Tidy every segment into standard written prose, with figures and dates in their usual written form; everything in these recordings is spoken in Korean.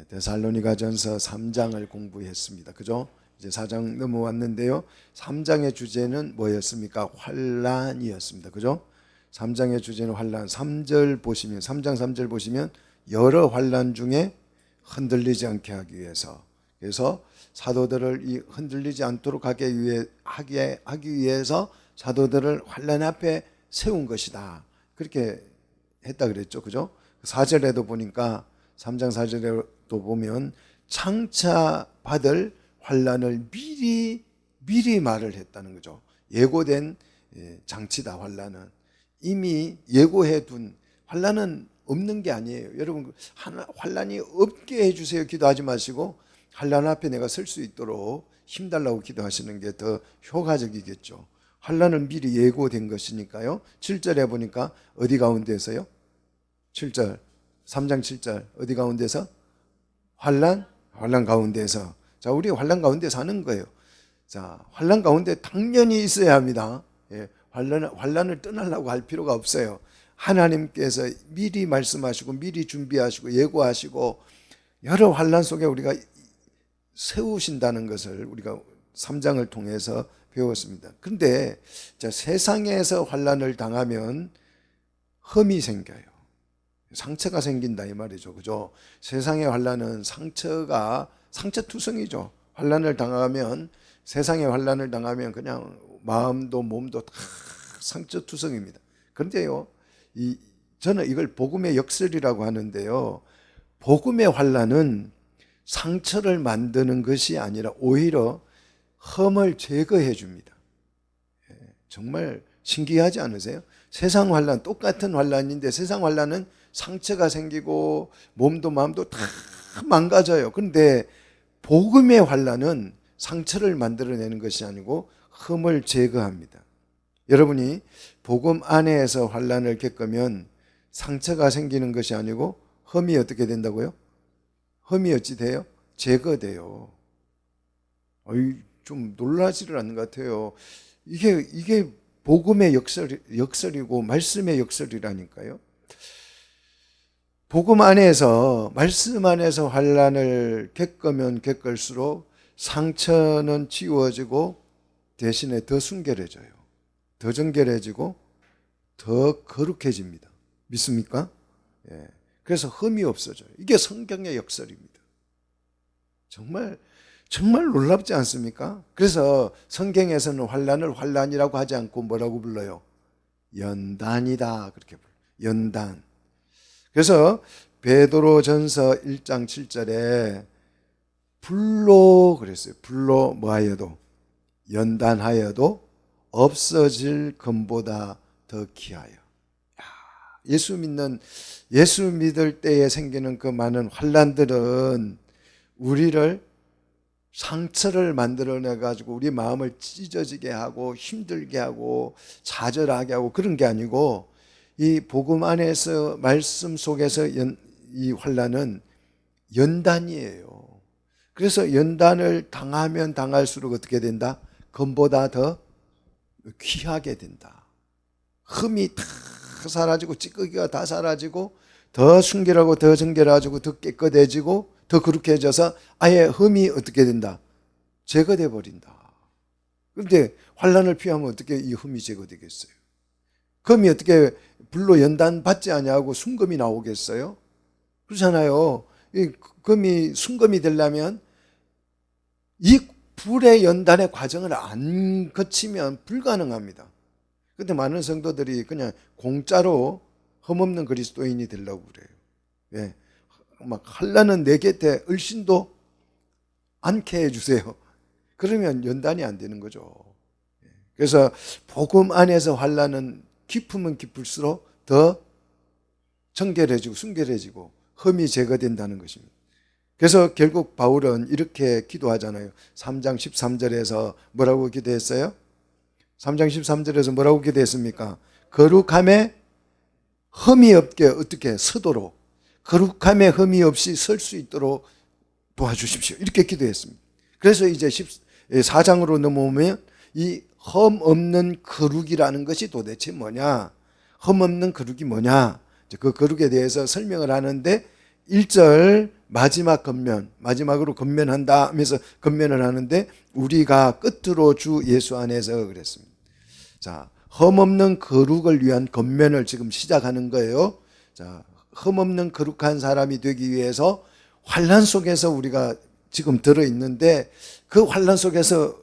데살로니가전서 3장을 공부했습니다. 그죠? 이제 4장 넘어왔는데요. 3장의 주제는 뭐였습니까? 환난이었습니다. 그죠? 3장의 주제는 환난. 3절 보시면 3장 3절 보시면 여러 환난 중에 흔들리지 않게 하기 위해서, 그래서 사도들을 이 흔들리지 않도록 하기 위해서 사도들을 환난 앞에 세운 것이다. 그렇게 했다 그랬죠. 그죠? 4절에도 보니까 3장 4절에도 보면 장차 받을 환난을 미리 말을 했다는 거죠. 예고된 장치다. 환난은 이미 예고해 둔, 환난은 없는 게 아니에요. 여러분, 환난이 없게 해주세요 기도하지 마시고 환난 앞에 내가 설 수 있도록 힘달라고 기도하시는 게 더 효과적이겠죠. 환난은 미리 예고된 것이니까요. 7절에 보니까 어디 가운데서요? 7절 3장 7절 어디 가운데서? 환난 가운데서. 자, 우리 환난 가운데 사는 거예요. 자, 환난 가운데 당연히 있어야 합니다. 예, 환난을 떠나려고 할 필요가 없어요. 하나님께서 미리 말씀하시고 미리 준비하시고 예고하시고 여러 환난 속에 우리가 세우신다는 것을 우리가 3장을 통해서 배웠습니다. 그런데 세상에서 환난을 당하면 험이 생겨요. 상처가 생긴다 이 말이죠. 그죠? 세상의 환난은 상처투성이죠. 환난을 당하면, 세상의 환난을 당하면 그냥 마음도 몸도 다 상처투성입니다. 그런데요, 저는 이걸 복음의 역설이라고 하는데요, 복음의 환난은 상처를 만드는 것이 아니라 오히려 험을 제거해 줍니다. 정말 신기하지 않으세요? 세상 환난, 똑같은 환난인데 세상 환난은 상처가 생기고 몸도 마음도 다 망가져요. 그런데 복음의 환난은 상처를 만들어내는 것이 아니고 험을 제거합니다. 여러분이 복음 안에서 환난을 겪으면 상처가 생기는 것이 아니고 험이 어떻게 된다고요? 험이 어찌 돼요? 제거돼요. 좀 놀라지를 않는 것 같아요. 이게 복음의 역설이고 말씀의 역설이라니까요. 복음 안에서, 말씀 안에서 환난을 겪으면 겪을수록 상처는 지워지고 대신에 더 순결해져요. 더 정결해지고 더 거룩해집니다. 믿습니까? 예. 그래서 흠이 없어져요. 이게 성경의 역설입니다. 정말 놀랍지 않습니까? 그래서 성경에서는 환난을 환난이라고 하지 않고 뭐라고 불러요? 연단이다, 그렇게 불러요. 연단. 그래서 베드로전서 1장 7절에 불로 그랬어요. 불로 뭐하여도, 연단하여도 없어질 금보다 더 귀하여. 예수 믿을 때에 생기는 그 많은 환난들은 우리를 상처를 만들어내 가지고 우리 마음을 찢어지게 하고 힘들게 하고 좌절하게 하고 그런 게 아니고, 이 복음 안에서, 말씀 속에서 이 환난은 연단이에요. 그래서 연단을 당하면 당할수록 어떻게 된다? 금보다 더 귀하게 된다. 흠이 다 사라지고 찌꺼기가 다 사라지고 더 순결하고 더 정결해지고 더 깨끗해지고 더 거룩해져서 아예 흠이 어떻게 된다? 제거돼 버린다. 그런데 환난을 피하면 어떻게 이 흠이 제거되겠어요? 금이 어떻게 불로 연단 받지 아니하고 순금이 나오겠어요? 그렇잖아요. 이 금이 순금이 되려면 이 불의 연단의 과정을 안 거치면 불가능합니다. 그런데 많은 성도들이 그냥 공짜로 흠없는 그리스도인이 되려고 그래요. 예. 막 환난은 내 곁에 얼씬도 않게 해주세요. 그러면 연단이 안 되는 거죠. 그래서 복음 안에서 환난은 깊으면 깊을수록 더 정결해지고 순결해지고 흠이 제거된다는 것입니다. 그래서 결국 바울은 이렇게 기도하잖아요. 3장 13절에서 뭐라고 기도했어요? 3장 13절에서 뭐라고 기도했습니까? 거룩함에 흠이 없게 어떻게 서도록, 거룩함에 흠이 없이 설 수 있도록 도와주십시오. 이렇게 기도했습니다. 그래서 이제 4장으로 넘어오면 이 흠 없는 거룩이라는 것이 도대체 뭐냐? 흠 없는 거룩이 뭐냐? 그 거룩에 대해서 설명을 하는데 1절 마지막 건면, 마지막으로 건면한다 하면서 건면을 하는데 우리가 끝으로 주 예수 안에서 그랬습니다. 자, 흠없는 거룩을 위한 건면을 지금 시작하는 거예요. 자, 흠없는 거룩한 사람이 되기 위해서 환난 속에서 우리가 지금 들어 있는데 그 환난 속에서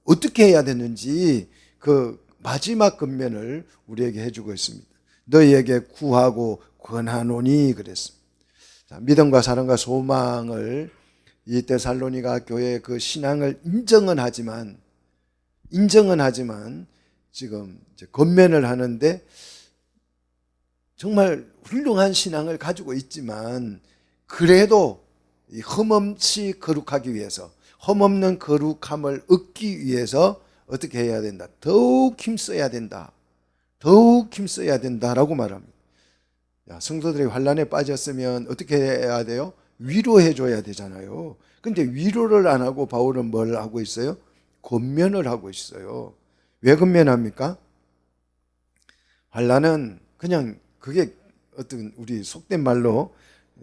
어떻게 해야 되는지 그 마지막 건면을 우리에게 해주고 있습니다. 너희에게 구하고 권하노니 그랬습니다. 자, 믿음과 사랑과 소망을 이 데살로니가 교회의 그 신앙을 인정은 하지만 지금 이제 권면을 하는데 정말 훌륭한 신앙을 가지고 있지만 그래도 이 흠없이 거룩하기 위해서 흠없는 거룩함을 얻기 위해서 어떻게 해야 된다? 더욱 힘써야 된다. 더욱 힘써야 된다라고 말합니다. 야, 성도들이 환난에 빠졌으면 어떻게 해야 돼요? 위로해 줘야 되잖아요. 근데 위로를 안 하고 바울은 뭘 하고 있어요? 권면을 하고 있어요. 왜 권면합니까? 환난은 그냥 그게 어떤 우리 속된 말로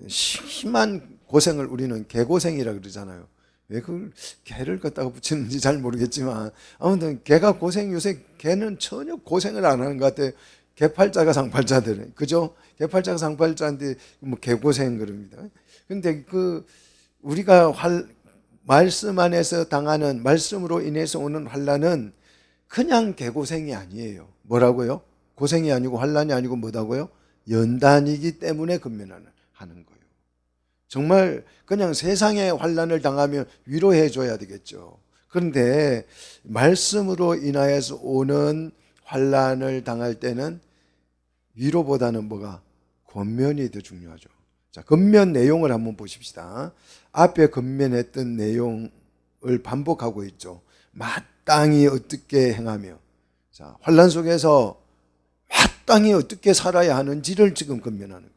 심한 고생을 우리는 개고생이라 그러잖아요. 왜 그걸 개를 갖다가 붙이는지 잘 모르겠지만 아무튼 개가 고생, 요새 개는 전혀 고생을 안 하는 것 같아요. 개팔자가 상팔자들은, 그죠? 개팔자가 상팔자인데 뭐 개고생 그럽니다. 근데 그 우리가 말씀 안에서 당하는, 말씀으로 인해서 오는 환난은 그냥 개고생이 아니에요. 뭐라고요? 고생이 아니고 환난이 아니고 뭐다고요? 연단이기 때문에 근면하는 거예요. 정말 그냥 세상의 환난을 당하면 위로해 줘야 되겠죠. 그런데 말씀으로 인하여서 오는 환난을 당할 때는 위로보다는 뭐가? 권면이 더 중요하죠. 자, 권면 내용을 한번 보십시다. 앞에 권면했던 내용을 반복하고 있죠. 마땅히 어떻게 행하며, 자, 환난 속에서 마땅히 어떻게 살아야 하는지를 지금 권면하는 거예요.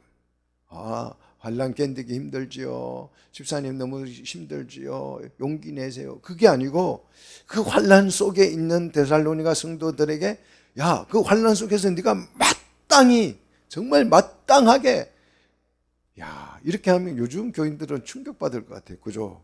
아, 환난 견디기 힘들지요. 집사님 너무 힘들지요. 용기 내세요. 그게 아니고 그 환난 속에 있는 데살로니가 성도들에게 야, 그 환난 속에서 네가 마땅히, 정말 마땅하게, 야, 이렇게 하면 요즘 교인들은 충격받을 것 같아요. 그죠?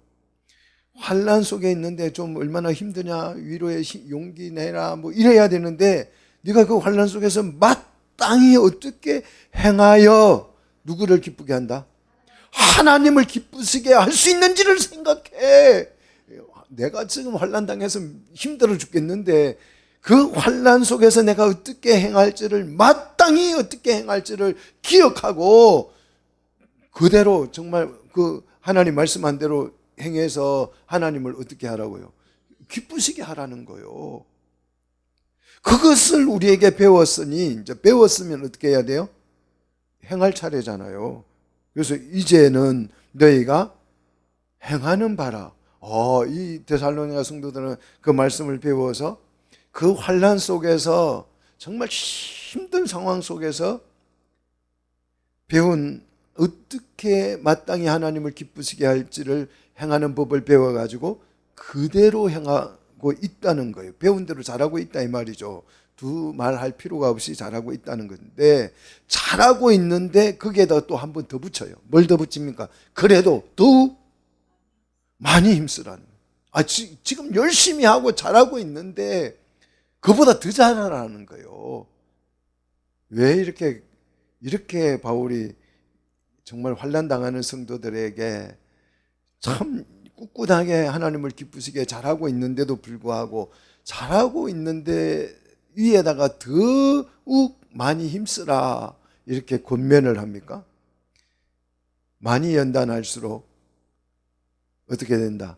환난 속에 있는데 좀 얼마나 힘드냐, 위로에 용기 내라, 뭐 이래야 되는데 네가 그 환난 속에서 마땅히 어떻게 행하여 누구를 기쁘게 한다? 하나님을 기쁘시게 할 수 있는지를 생각해. 내가 지금 환난 당해서 힘들어 죽겠는데 그 환난 속에서 내가 어떻게 행할지를, 마땅히 어떻게 행할지를 기억하고 그대로 정말 그 하나님 말씀한 대로 행해서 하나님을 어떻게 하라고요? 기쁘시게 하라는 거예요. 그것을 우리에게 배웠으니 이제 배웠으면 어떻게 해야 돼요? 행할 차례잖아요. 그래서 이제는 너희가 행하는 바라. 이 데살로니가 성도들은 그 말씀을 배워서 그 환난 속에서, 정말 힘든 상황 속에서 배운 어떻게 마땅히 하나님을 기쁘시게 할지를 행하는 법을 배워가지고 그대로 행하고 있다는 거예요. 배운 대로 잘하고 있다 이 말이죠. 두 말할 필요가 없이 잘하고 있다는 건데, 잘하고 있는데 거기에다 또 한 번 더 붙여요. 뭘 더 붙입니까? 그래도 더 많이 힘쓰라는 거예요. 지금 열심히 하고 잘하고 있는데 그보다 더 잘하라는 거예요. 왜 이렇게 바울이 정말 환난 당하는 성도들에게 참 꿋꿋하게 하나님을 기쁘시게 잘하고 있는데도 불구하고, 잘하고 있는데 위에다가 더욱 많이 힘쓰라 이렇게 권면을 합니까? 많이 연단할수록 어떻게 된다?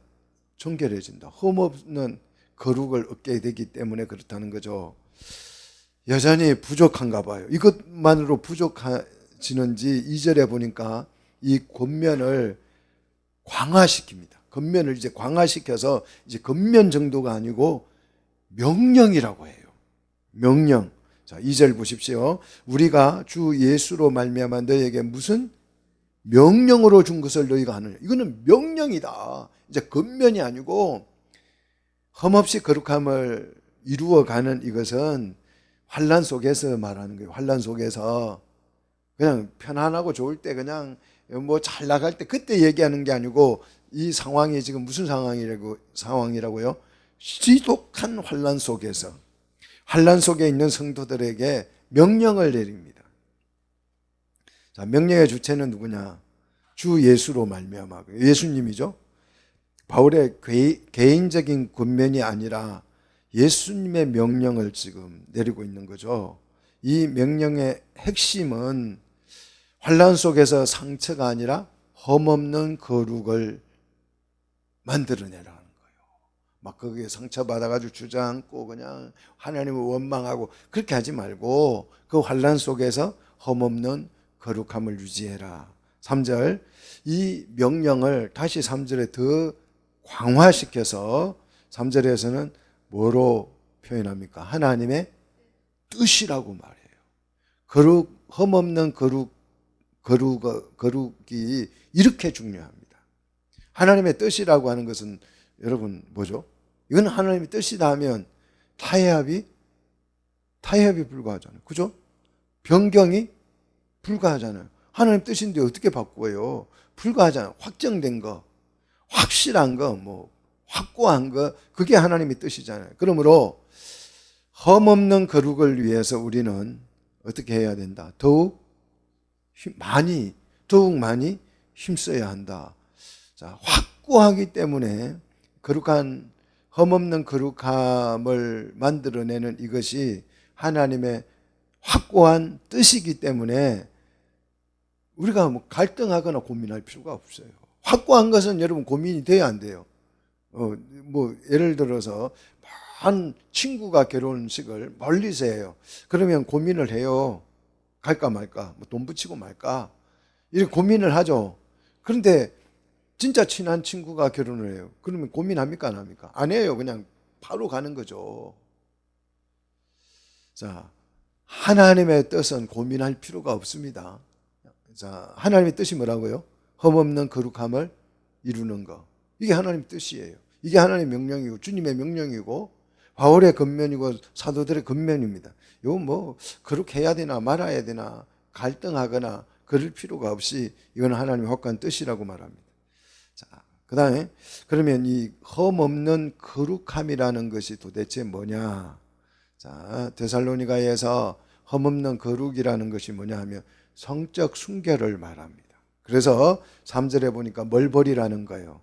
정결해진다. 흠없는 거룩을 얻게 되기 때문에 그렇다는 거죠. 여전히 부족한가 봐요. 이것만으로 부족해지는지 2절에 보니까 이 권면을 강화시킵니다. 권면을 이제 강화시켜서 이제 권면 정도가 아니고 명령이라고 해요. 명령. 자, 2절 보십시오. 우리가 주 예수로 말미암아 너희에게 무슨 명령으로 준 것을 너희가 하느냐. 이거는 명령이다. 이제 권면이 아니고 흠없이 거룩함을 이루어가는 이것은 환난 속에서 말하는 거예요. 환난 속에서 그냥 편안하고 좋을 때 그냥 뭐 잘 나갈 때 그때 얘기하는 게 아니고 이 상황이 지금 무슨 상황이라고요? 지독한 환난 속에서 환난 속에 있는 성도들에게 명령을 내립니다. 자, 명령의 주체는 누구냐? 주 예수로 말미암아 예수님이죠. 바울의 개인적인 권면이 아니라 예수님의 명령을 지금 내리고 있는 거죠. 이 명령의 핵심은 환난 속에서 상처가 아니라 험없는 거룩을 만들어내라는 거예요. 막 거기에 상처받아가지고 주저앉고 그냥 하나님을 원망하고 그렇게 하지 말고 그 환난 속에서 험없는 거룩함을 유지해라. 3절, 이 명령을 다시 3절에 더 강화시켜서 3절에서는 뭐로 표현합니까? 하나님의 뜻이라고 말해요. 험없는 거룩이 이렇게 중요합니다. 하나님의 뜻이라고 하는 것은 여러분 뭐죠? 이건 하나님의 뜻이다 하면 타협이 불가하잖아요. 그죠? 변경이 불가하잖아요. 하나님 뜻인데 어떻게 바꾸어요? 불가하잖아요. 확정된 거, 확실한 거, 뭐 확고한 거, 그게 하나님의 뜻이잖아요. 그러므로 험없는 거룩을 위해서 우리는 어떻게 해야 된다? 더욱 많이 힘써야 한다. 자, 확고하기 때문에 거룩한 험없는 거룩함을 만들어내는 이것이 하나님의 확고한 뜻이기 때문에 우리가 뭐 갈등하거나 고민할 필요가 없어요. 확고한 것은 여러분 고민이 돼야 안 돼요. 뭐 예를 들어서 한 친구가 결혼식을 멀리서 해요. 그러면 고민을 해요. 갈까 말까, 뭐 돈 붙이고 말까, 이렇게 고민을 하죠. 그런데 진짜 친한 친구가 결혼을 해요. 그러면 고민합니까 안 합니까? 안 해요. 그냥 바로 가는 거죠. 자, 하나님의 뜻은 고민할 필요가 없습니다. 자, 하나님의 뜻이 뭐라고요? 험없는 거룩함을 이루는 거. 이게 하나님의 뜻이에요. 이게 하나님의 명령이고 주님의 명령이고 바울의 권면이고 사도들의 권면입니다. 이거 뭐 거룩해야 되나 말아야 되나 갈등하거나 그럴 필요가 없이 이건 하나님의 확고한 뜻이라고 말합니다. 자, 그 다음에 그러면 이 험없는 거룩함이라는 것이 도대체 뭐냐? 자, 데살로니가에서 험없는 거룩이라는 것이 뭐냐 하면 성적 순결을 말합니다. 그래서 3절에 보니까 뭘 버리라는 거예요?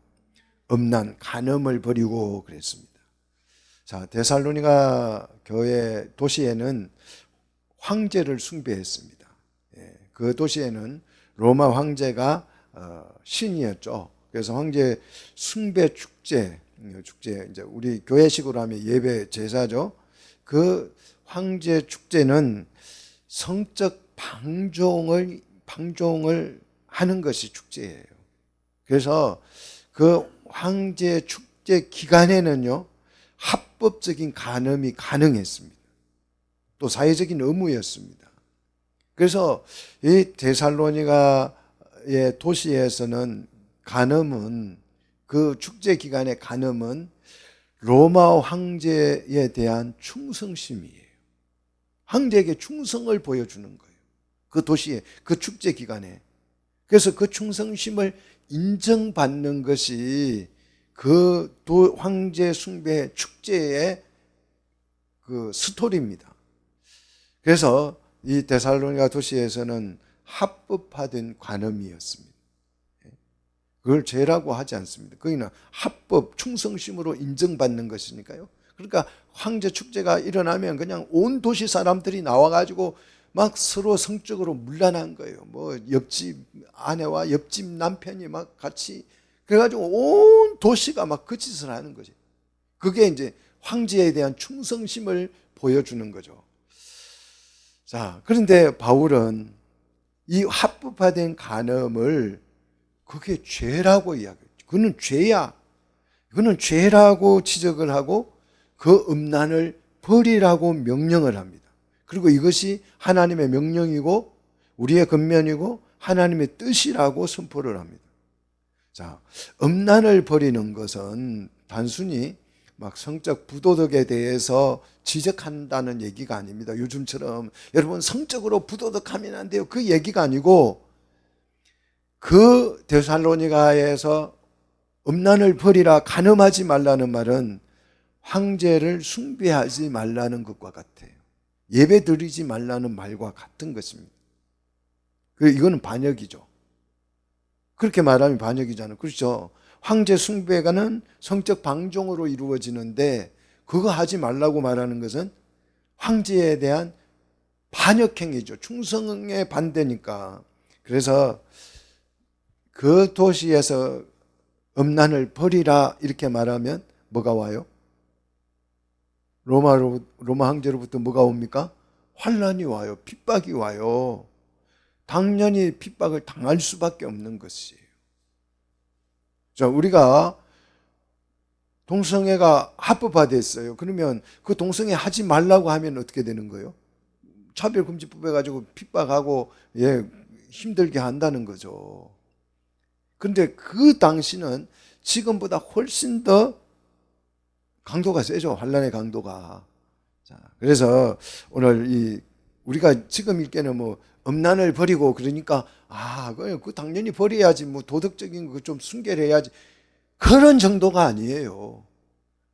음란, 간음을 버리고 그랬습니다. 자, 데살로니가 교회 도시에는 황제를 숭배했습니다. 그 도시에는 로마 황제가 신이었죠. 그래서 황제 숭배 축제 이제 우리 교회식으로 하면 예배 제사죠. 그 황제 축제는 성적 방종을 하는 것이 축제예요. 그래서 그 황제 축제 기간에는요, 합법적인 간음이 가능했습니다. 또 사회적인 의무였습니다. 그래서 이 데살로니가의 도시에서는 간음은 그 축제 기간의 간음은 로마 황제에 대한 충성심이에요. 황제에게 충성을 보여주는 거예요. 그 도시에, 그 축제 기간에. 그래서 그 충성심을 인정받는 것이 그 황제 숭배 축제의 그 스토리입니다. 그래서 이 데살로니가 도시에서는 합법화된 관음이었습니다. 그걸 죄라고 하지 않습니다. 거기는 합법, 충성심으로 인정받는 것이니까요. 그러니까 황제 축제가 일어나면 그냥 온 도시 사람들이 나와가지고 막 서로 성적으로 문란한 거예요. 뭐 옆집 아내와 옆집 남편이 막 같이 그래가지고 온 도시가 막 그 짓을 하는 거지. 그게 이제 황제에 대한 충성심을 보여주는 거죠. 자, 그런데 바울은 이 합법화된 간음을 그게 죄라고 이야기했죠. 그는 죄야. 그는 죄라고 지적을 하고 그 음란을 버리라고 명령을 합니다. 그리고 이것이 하나님의 명령이고 우리의 권면이고 하나님의 뜻이라고 선포를 합니다. 자, 음란을 버리는 것은 단순히 막 성적 부도덕에 대해서 지적한다는 얘기가 아닙니다. 요즘처럼 여러분 성적으로 부도덕하면 안 돼요. 그 얘기가 아니고 그 데살로니가에서 음란을 버리라, 간음하지 말라는 말은 황제를 숭배하지 말라는 것과 같아요. 예배 드리지 말라는 말과 같은 것입니다. 이거는 반역이죠. 그렇게 말하면 반역이잖아요. 그렇죠. 황제 숭배가는 성적 방종으로 이루어지는데 그거 하지 말라고 말하는 것은 황제에 대한 반역행위죠. 충성에 반대니까. 그래서 그 도시에서 음란을 버리라 이렇게 말하면 뭐가 와요? 로마 황제로부터 뭐가 옵니까? 환란이 와요. 핍박이 와요. 당연히 핍박을 당할 수밖에 없는 것이에요. 자, 우리가 동성애가 합법화됐어요. 그러면 그 동성애 하지 말라고 하면 어떻게 되는 거예요? 차별금지법 해가지고 핍박하고 힘들게 한다는 거죠. 그런데 그 당시는 지금보다 훨씬 더 강도가 세죠. 환란의 강도가. 자, 그래서 오늘 우리가 지금 읽기에는 뭐 음란을 버리고 그러니까 그 당연히 버려야지, 뭐 도덕적인 거 좀 순결해야지, 그런 정도가 아니에요.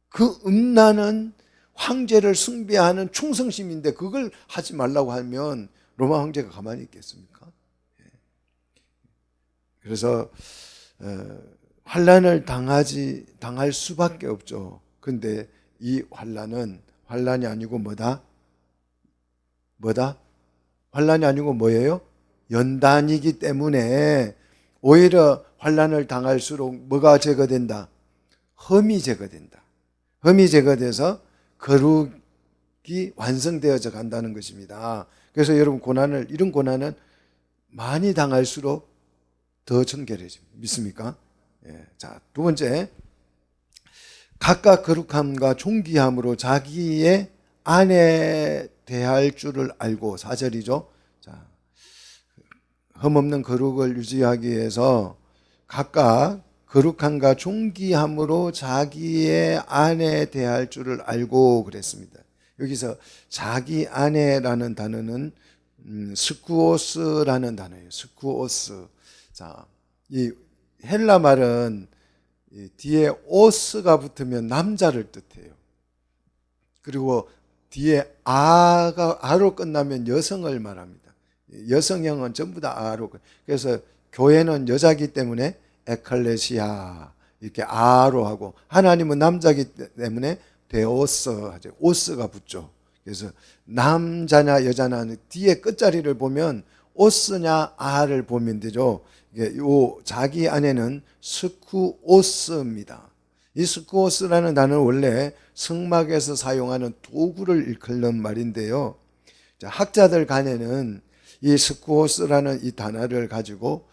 그 음란은 황제를 숭배하는 충성심인데 그걸 하지 말라고 하면 로마 황제가 가만히 있겠습니까? 그래서 환란을 당할 수밖에 없죠. 근데 이 환란이 아니고 뭐다? 환란이 아니고 뭐예요? 연단이기 때문에 오히려 환란을 당할수록 뭐가 제거된다? 흠이 제거된다. 흠이 제거돼서 거룩이 완성되어져 간다는 것입니다. 그래서 여러분 이런 고난은 많이 당할수록 더 청결해집니다. 믿습니까? 자, 두 번째, 각각 거룩함과 존귀함으로 자기의 아내 대할 줄을 알고, 4절이죠. 자, 흠없는 거룩을 유지하기 위해서 각각 거룩함과 존귀함으로 자기의 아내 대할 줄을 알고 그랬습니다. 여기서 자기 아내라는 단어는 스쿠오스라는 단어예요. 스쿠오스. 자, 이 헬라 말은 뒤에 오스가 붙으면 남자를 뜻해요. 그리고 뒤에 아로 끝나면 여성을 말합니다. 여성형은 전부 다 아로. 그래서 교회는 여자기 때문에 에클레시아 이렇게 아로 하고, 하나님은 남자기 때문에 데오스 하죠. 오스가 붙죠. 그래서 남자냐 여자냐 뒤에 끝자리를 보면 오스냐 아를 보면 되죠. 요 자기 아내는 스쿠오스입니다. 이 스쿠오스라는 단어는 원래 성막에서 사용하는 도구를 일컫는 말인데요. 학자들 간에는 이 스쿠오스라는 이 단어를 가지고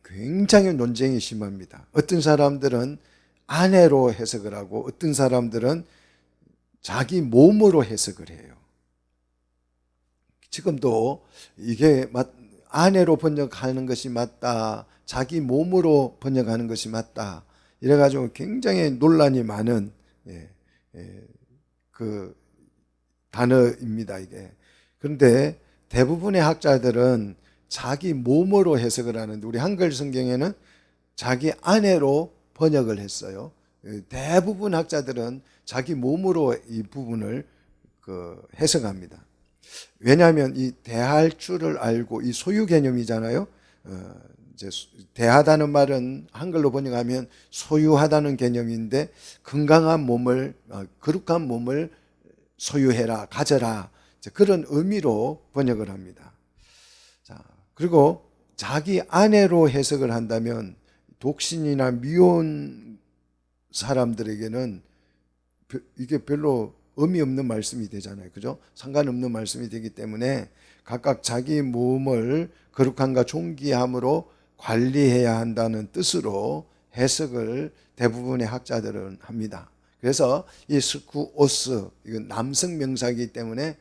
굉장히 논쟁이 심합니다. 어떤 사람들은 아내로 해석을 하고 어떤 사람들은 자기 몸으로 해석을 해요. 지금도 이게 아내로 번역하는 것이 맞다, 자기 몸으로 번역하는 것이 맞다, 이래가지고 굉장히 논란이 많은 그 단어입니다, 이게. 그런데 대부분의 학자들은 자기 몸으로 해석을 하는데, 우리 한글 성경에는 자기 아내로 번역을 했어요. 대부분 학자들은 자기 몸으로 이 부분을 해석합니다. 왜냐하면 이 대할 줄을 알고, 이 소유 개념이잖아요. 이제 대하다는 말은 한글로 번역하면 소유하다는 개념인데, 건강한 몸을, 거룩한 몸을 소유해라, 가져라, 그런 의미로 번역을 합니다. 자, 그리고 자기 아내로 해석을 한다면 독신이나 미혼 사람들에게는 이게 별로 의미 없는 말씀이 되잖아요. 그죠? 상관없는 말씀이 되기 때문에 각각 자기 몸을 거룩함과 존귀함으로 관리해야 한다는 뜻으로 해석을 대부분의 학자들은 합니다. 그래서 이 스쿠오스, 이건 남성 명사이기 때문에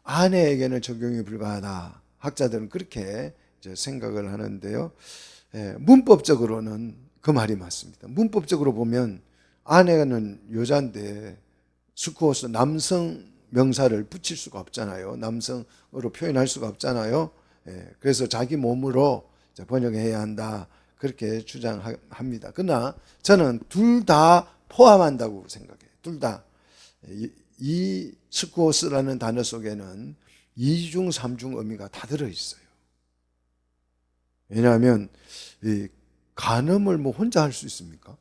아내에게는 적용이 불가하다. 학자들은 그렇게 이제 생각을 하는데요. 문법적으로는 그 말이 맞습니다. 문법적으로 보면 아내는 여자인데 스쿠오스, 남성 명사를 붙일 수가 없잖아요. 남성으로 표현할 수가 없잖아요. 그래서 자기 몸으로 번역해야 한다. 그렇게 주장합니다. 그러나 저는 둘 다 포함한다고 생각해요. 둘 다. 이 스쿠오스라는 단어 속에는 이중 삼중 의미가 다 들어있어요. 왜냐하면 이 간음을 뭐 혼자 할 수 있습니까?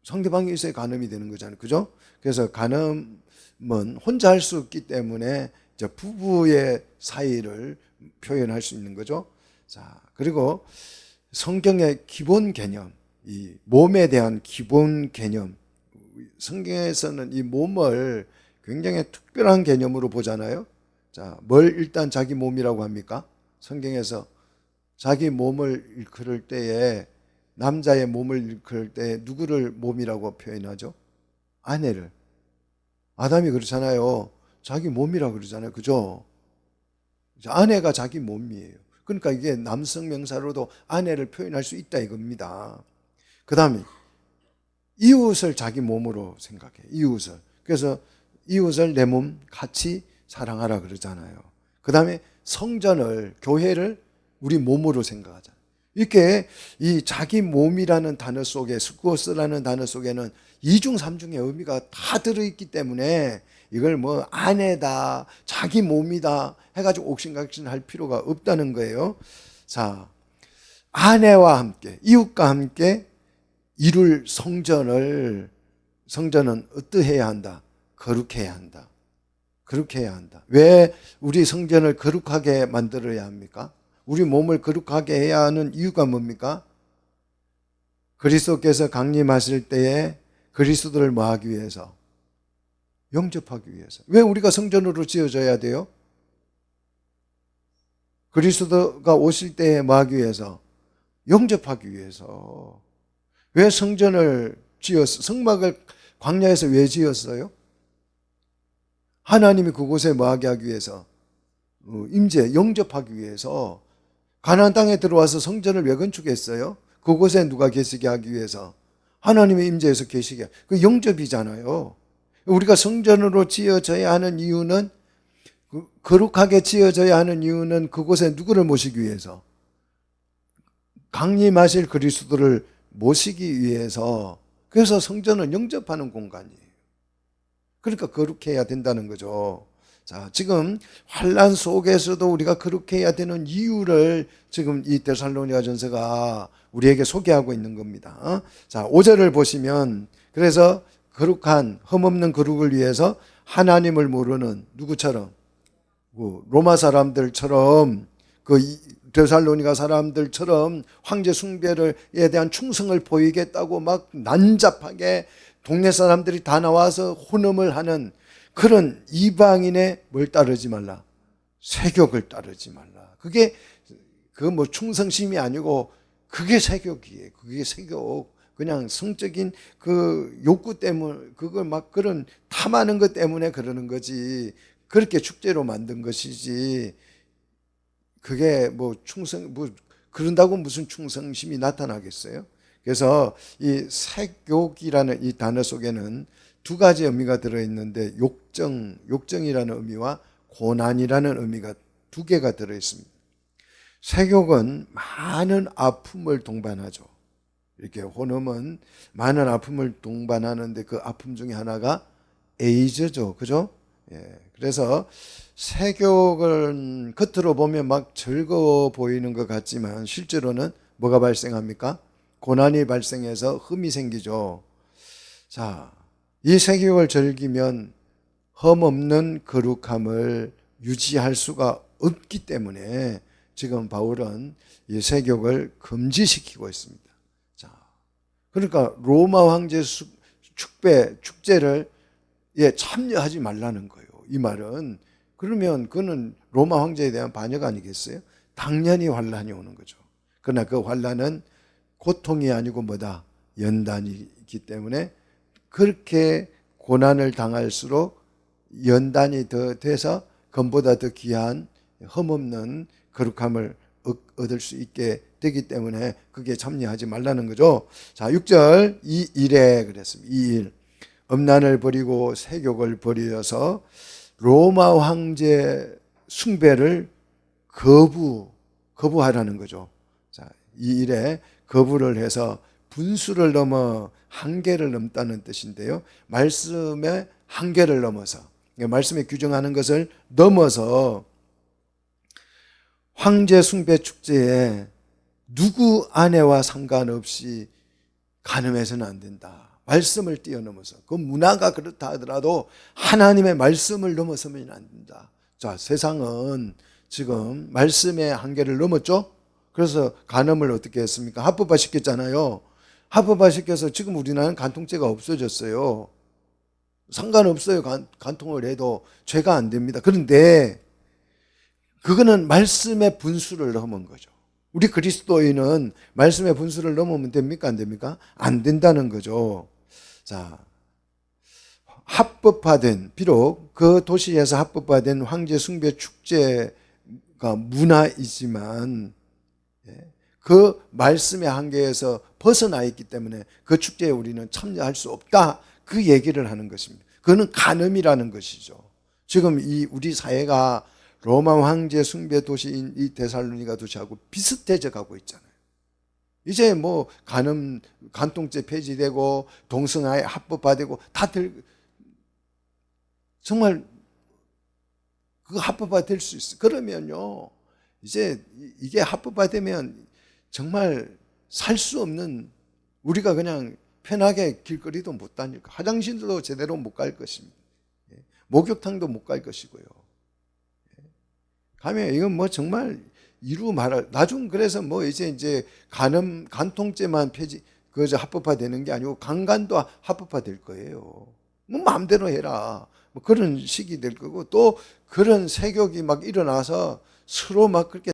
상대방이 있어야 간음이 되는 거잖아요. 그죠? 그래서 간음은 혼자 할 수 없기 때문에 부부의 사이를 표현할 수 있는 거죠. 자, 그리고 성경의 기본 개념, 이 몸에 대한 기본 개념, 성경에서는 이 몸을 굉장히 특별한 개념으로 보잖아요. 자, 뭘 일단 자기 몸이라고 합니까? 성경에서 자기 몸을 일컬을 때에, 남자의 몸을 일컬을 때 누구를 몸이라고 표현하죠? 아내를. 아담이 그렇잖아요. 자기 몸이라고 그러잖아요. 그죠? 아내가 자기 몸이에요. 그러니까 이게 남성 명사로도 아내를 표현할 수 있다 이겁니다. 그 다음에 이웃을 자기 몸으로 생각해. 이웃을. 그래서 이웃을 내 몸 같이 사랑하라 그러잖아요. 그 다음에 성전을, 교회를 우리 몸으로 생각하잖아요. 이렇게 이 자기 몸이라는 단어 속에, 스쿠오스라는 단어 속에는 이중 삼중의 의미가 다 들어있기 때문에 이걸 뭐 아내다, 자기 몸이다 해가지고 옥신각신할 필요가 없다는 거예요. 자, 아내와 함께, 이웃과 함께 이룰 성전은 어떠해야 한다? 거룩해야 한다. 거룩해야 한다. 왜 우리 성전을 거룩하게 만들어야 합니까? 우리 몸을 거룩하게 해야 하는 이유가 뭡니까? 그리스도께서 강림하실 때에 그리스도를 뭐 하기 위해서? 영접하기 위해서. 왜 우리가 성전으로 지어져야 돼요? 그리스도가 오실 때에 뭐 하기 위해서? 영접하기 위해서. 왜 성전을 성막을 광야에서 왜 지었어요? 하나님이 그곳에 뭐 하게 하기 위해서? 임재, 영접하기 위해서. 가나안 땅에 들어와서 성전을 왜 건축했어요? 그곳에 누가 계시게 하기 위해서? 하나님의 임재에서 계시게. 그 영접이잖아요. 우리가 성전으로 지어져야 하는 이유는, 거룩하게 지어져야 하는 이유는 그곳에 누구를 모시기 위해서? 강림하실 그리스도를 모시기 위해서. 그래서 성전은 영접하는 공간이에요. 그러니까 거룩해야 된다는 거죠. 자, 지금 환난 속에서도 우리가 거룩해야 되는 이유를 지금 이 데살로니가전서가 우리에게 소개하고 있는 겁니다. 자, 5절을 보시면, 그래서 거룩한 흠없는 거룩을 위해서 하나님을 모르는 누구처럼? 로마 사람들처럼, 그 데살로니가 사람들처럼 황제 숭배에 대한 충성을 보이겠다고 막 난잡하게 동네 사람들이 다 나와서 혼음을 하는 그런 이방인의 뭘 따르지 말라? 세욕을 따르지 말라. 그게 뭐 충성심이 아니고 그게 세욕이에요. 그게 세욕. 그냥 성적인 그 욕구 때문에, 그걸 막 그런 탐하는 것 때문에 그러는 거지. 그렇게 축제로 만든 것이지. 그게 뭐 그런다고 무슨 충성심이 나타나겠어요? 그래서 이 색욕이라는 이 단어 속에는 두 가지 의미가 들어있는데, 욕정이라는 의미와 고난이라는 의미가 두 개가 들어있습니다. 색욕은 많은 아픔을 동반하죠. 이렇게 혼음은 많은 아픔을 동반하는데 그 아픔 중에 하나가 에이즈죠. 그죠? 예. 그래서 색욕은 겉으로 보면 막 즐거워 보이는 것 같지만 실제로는 뭐가 발생합니까? 고난이 발생해서 흠이 생기죠. 자, 이 색욕을 즐기면 흠없는 거룩함을 유지할 수가 없기 때문에 지금 바울은 이 색욕을 금지시키고 있습니다. 자, 그러니까 로마 황제 축제를 참여하지 말라는 거예요. 이 말은. 그러면 그는 로마 황제에 대한 반역 아니겠어요? 당연히 환란이 오는 거죠. 그러나 그 환란은 고통이 아니고 뭐다? 연단이기 때문에 그렇게 고난을 당할수록 연단이 더 돼서 금보다 더 귀한 흠없는 거룩함을 얻을 수 있게 되기 때문에 그게 참여하지 말라는 거죠. 자, 6절 이 일에 그랬습니다. 이 일. 음란을 버리고 세욕을 버리어서 로마 황제 숭배를 거부하라는 거죠. 자, 이 일에 거부를 해서 분수를 넘어 한계를 넘다는 뜻인데요. 말씀의 한계를 넘어서, 말씀에 규정하는 것을 넘어서 황제 숭배 축제에 누구 아내와 상관없이 간음해서는 안 된다. 말씀을 뛰어넘어서, 그 문화가 그렇다 하더라도 하나님의 말씀을 넘어서면 안 된다. 자, 세상은 지금 말씀의 한계를 넘었죠. 그래서 간음을 어떻게 했습니까? 합법화 시켰잖아요. 합법화 시켜서 지금 우리나라는 간통죄가 없어졌어요. 상관없어요. 간통을 해도 죄가 안 됩니다. 그런데 그거는 말씀의 분수를 넘은 거죠. 우리 그리스도인은 말씀의 분수를 넘으면 됩니까? 안 됩니까? 안 된다는 거죠. 자, 합법화된, 비록 그 도시에서 합법화된 황제 숭배 축제가 문화이지만 그 말씀의 한계에서 벗어나 있기 때문에 그 축제에 우리는 참여할 수 없다. 그 얘기를 하는 것입니다. 그거는 간음이라는 것이죠. 지금 이 우리 사회가 로마 황제 숭배 도시인 이 데살로니가 도시하고 비슷해져 가고 있잖아요. 이제 뭐 간통죄 폐지되고 동성아에 합법화되고 다들 정말 그 합법화될 수 있어요. 그러면요, 이제 이게 합법화되면 정말 살 수 없는, 우리가 그냥 편하게 길거리도 못 다닐 거, 화장실도 제대로 못 갈 것입니다. 목욕탕도 못 갈 것이고요. 가면 이건 뭐 정말 이루 말할, 나중 그래서 뭐 이제 간통죄만 합법화되는 게 아니고 강간도 합법화될 거예요. 뭐 마음대로 해라. 뭐 그런 식이 될 거고, 또 그런 세력이 막 일어나서 서로 막 그렇게